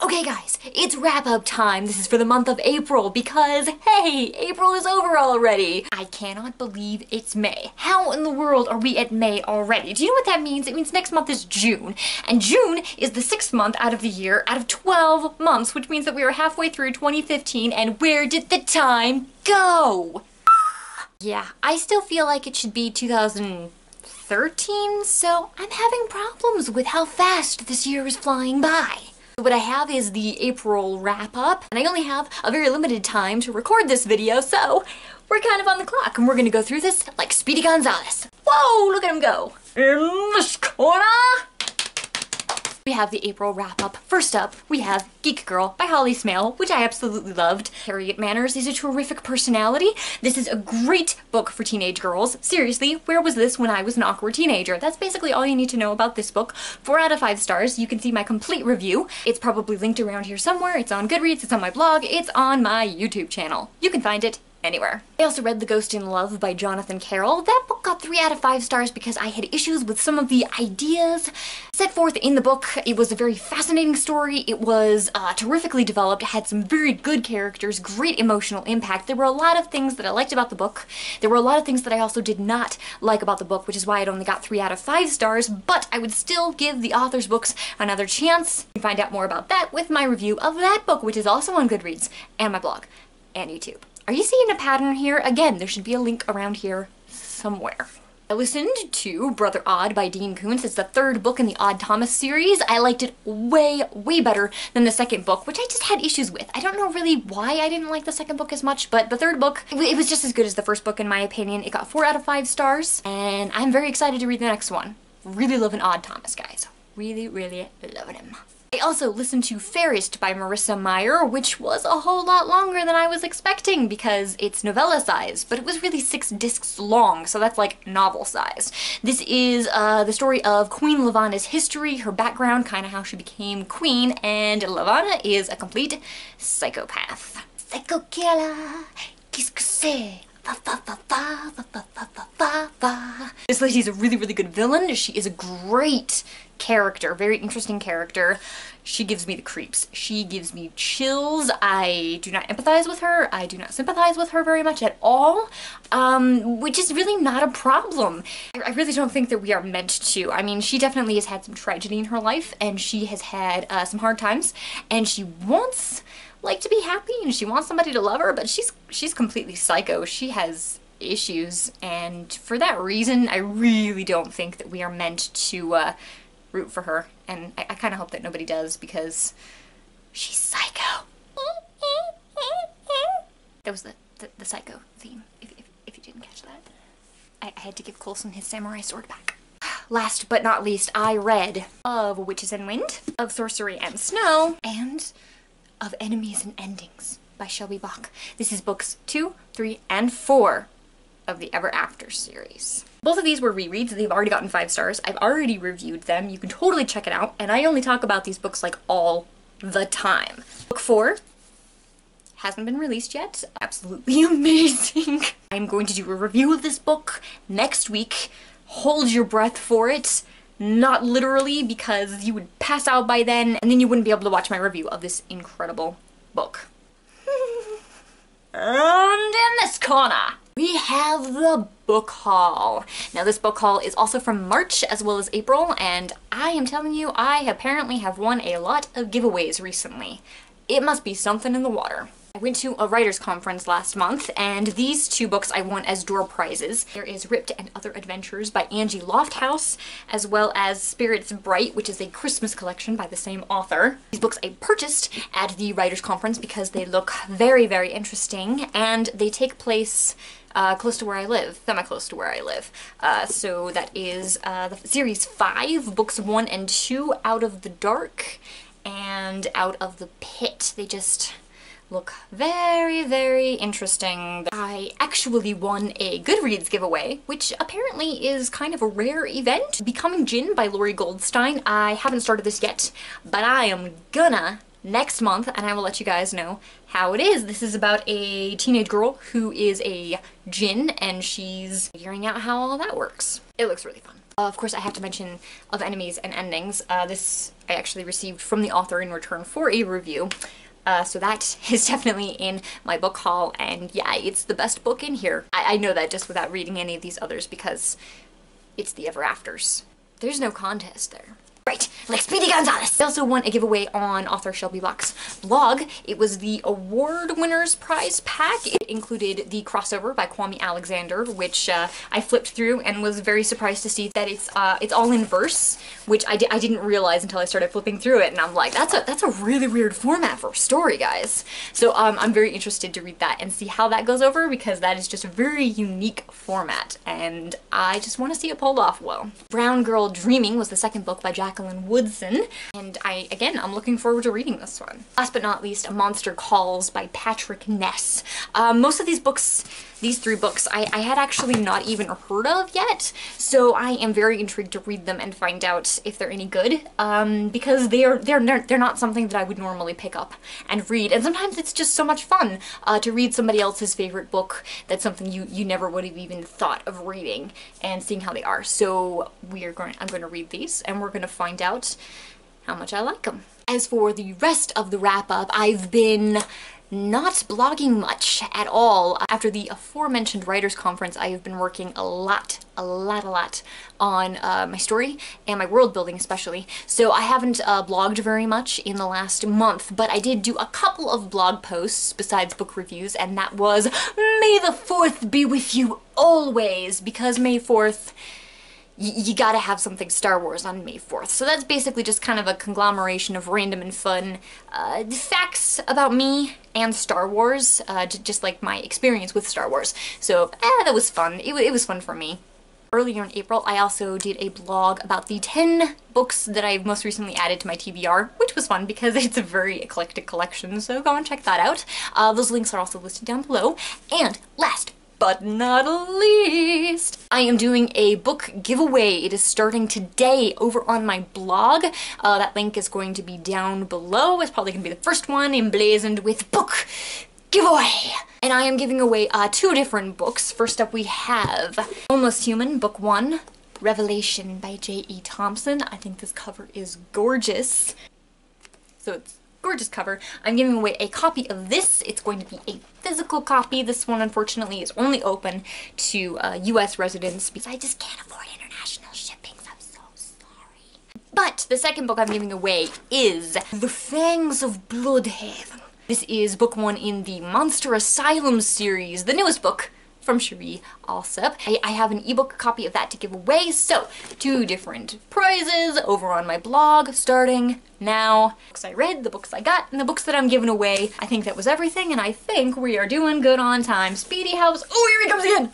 Okay guys, it's wrap-up time. This is for the month of April because, hey, April is over already. I cannot believe it's May. How in the world are we at May already? Do you know what that means? It means next month is June. And June is the 6th month out of the year out of 12 months, which means that we are halfway through 2015, and where did the time go? Yeah, I still feel like it should be 2013, so I'm having problems with how fast this year is flying by. What I have is the April wrap-up, and I only have a very limited time to record this video, so we're kind of on the clock, and we're gonna go through this like Speedy Gonzales. Whoa, look at him go! In this corner! We have the April wrap-up. First up, we have Geek Girl by Holly Smale, which I absolutely loved. Harriet Manners is a terrific personality. This is a great book for teenage girls. Seriously, where was this when I was an awkward teenager? That's basically all you need to know about this book. 4 out of 5 stars. You can see my complete review. It's probably linked around here somewhere. It's on Goodreads, it's on my blog, it's on my YouTube channel. You can find it anywhere. I also read The Ghost in Love by Jonathan Carroll. That book got 3 out of 5 stars because I had issues with some of the ideas set forth in the book. It was a very fascinating story. It was terrifically developed, had some very good characters, great emotional impact. There were a lot of things that I liked about the book. There were a lot of things that I also did not like about the book, which is why it only got 3 out of 5 stars, but I would still give the author's books another chance. You can find out more about that with my review of that book, which is also on Goodreads and my blog and YouTube. Are you seeing a pattern here? Again, there should be a link around here somewhere. I listened to Brother Odd by Dean Koontz. It's the 3rd book in the Odd Thomas series. I liked it way, way better than the 2nd book, which I just had issues with. I don't know really why I didn't like the 2nd book as much, but the 3rd book, it was just as good as the 1st book in my opinion. It got 4 out of 5 stars, and I'm very excited to read the next one. Really loving Odd Thomas, guys. Really, really loving him. I also listened to Fairest by Marissa Meyer, which was a whole lot longer than I was expecting because it's novella-sized, but it was really 6 discs long, so that's like novel-sized. This is the story of Queen Lavanna's history, her background, kind of how she became queen, and Lavanna is a complete psychopath. Psycho killer, qu'est-ce que c'est? This lady's a really, really good villain. She is a great character, very interesting character. She gives me the creeps. She gives me chills. I do not empathize with her. I do not sympathize with her very much at all, which is really not a problem. I really don't think that we are meant to. I mean, she definitely has had some tragedy in her life, and she has had some hard times, and she wants like to be happy, and she wants somebody to love her, but she's completely psycho. She has issues, and for that reason, I really don't think that we are meant to root for her, and I kind of hope that nobody does because she's psycho. That was the psycho theme, if you didn't catch that. I had to give Coulson his samurai sword back. Last but not least, I read of Witches and Wind, of Sorcery and Snow, and of Enemies and Endings by Shelby Bach. This is books 2, 3, and 4 of the Ever After series. Both of these were rereads. They've already gotten 5 stars. I've already reviewed them. You can totally check it out, and I only talk about these books like all the time. Book 4 hasn't been released yet. Absolutely amazing. I'm going to do a review of this book next week. Hold your breath for it. Not literally, because you would pass out by then, and then you wouldn't be able to watch my review of this incredible book. And in this corner, we have the book haul. Now this book haul is also from March as well as April, and I am telling you, I apparently have won a lot of giveaways recently. It must be something in the water. I went to a writer's conference last month, and these 2 books I won as door prizes. There is Ripped and Other Adventures by Angie Lofthouse, as well as Spirits Bright, which is a Christmas collection by the same author. These books I purchased at the writer's conference because they look very, very interesting, and they take place close to where I live, semi-close to where I live. So that is the series 5, books 1 and 2, Out of the Dark and Out of the Pit. They just look very, very interesting. I actually won a Goodreads giveaway, which apparently is kind of a rare event. Becoming Jinn by Lori Goldstein. I haven't started this yet, but I am gonna next month, and I will let you guys know how it is. This is about a teenage girl who is a djinn, and she's figuring out how all that works. It looks really fun. Of course, I have to mention Of Enemies and Endings. This I actually received from the author in return for a review. So that is definitely in my book haul, and yeah, it's the best book in here. I know that just without reading any of these others because it's the Ever Afters. There's no contest there. Right, like Speedy Gonzales. I also won a giveaway on author Shelby Bach's blog. It was the award winners prize pack. It included the crossover by Kwame Alexander, which I flipped through and was very surprised to see that it's all in verse, which I didn't realize until I started flipping through it, and I'm like, that's a really weird format for a story, guys. So I'm very interested to read that and see how that goes over, because that is just a very unique format, and I just want to see it pulled off well. Brown Girl Dreaming was the second book by Jacqueline Woodson, and I'm looking forward to reading this one. Last but not least, A Monster Calls by Patrick Ness. Most of these books, these three books, I had actually not even heard of yet, so I am very intrigued to read them and find out if they're any good, because they're not something that I would normally pick up and read, and sometimes it's just so much fun to read somebody else's favorite book that's something you never would have even thought of reading and seeing how they are. So I'm going to read these, and we're going to find out how much I like them. As for the rest of the wrap-up, I've been not blogging much at all. After the aforementioned writers conference, I have been working a lot on my story and my world building especially. So I haven't blogged very much in the last month, but I did do a couple of blog posts besides book reviews, and that was May the 4th be with you always, because May 4th, you gotta have something Star Wars on May 4th. So that's basically just kind of a conglomeration of random and fun facts about me and Star Wars, just like my experience with Star Wars. So that was fun. It was fun for me. Earlier in April, I also did a blog about the 10 books that I've most recently added to my TBR, which was fun because it's a very eclectic collection, so go and check that out. Those links are also listed down below. And last but not least, I am doing a book giveaway. It is starting today over on my blog. That link is going to be down below. It's probably going to be the first one emblazoned with book giveaway. And I am giving away 2 different books. First up we have Almost Human, Book 1, Revelation by J.E. Thompson. I think this cover is gorgeous. So it's gorgeous cover. I'm giving away a copy of this. It's going to be a physical copy. This one, unfortunately, is only open to US residents because I just can't afford international shipping. So I'm so sorry. But the second book I'm giving away is The Fangs of Bloodhaven. This is book 1 in the Monster Asylum series, the newest book from Cherie Alsop. I have an ebook copy of that to give away, so 2 different prizes over on my blog starting now. Books I read, the books I got, and the books that I'm giving away. I think that was everything, and I think we are doing good on time. Speedy helps. Oh, here he comes again!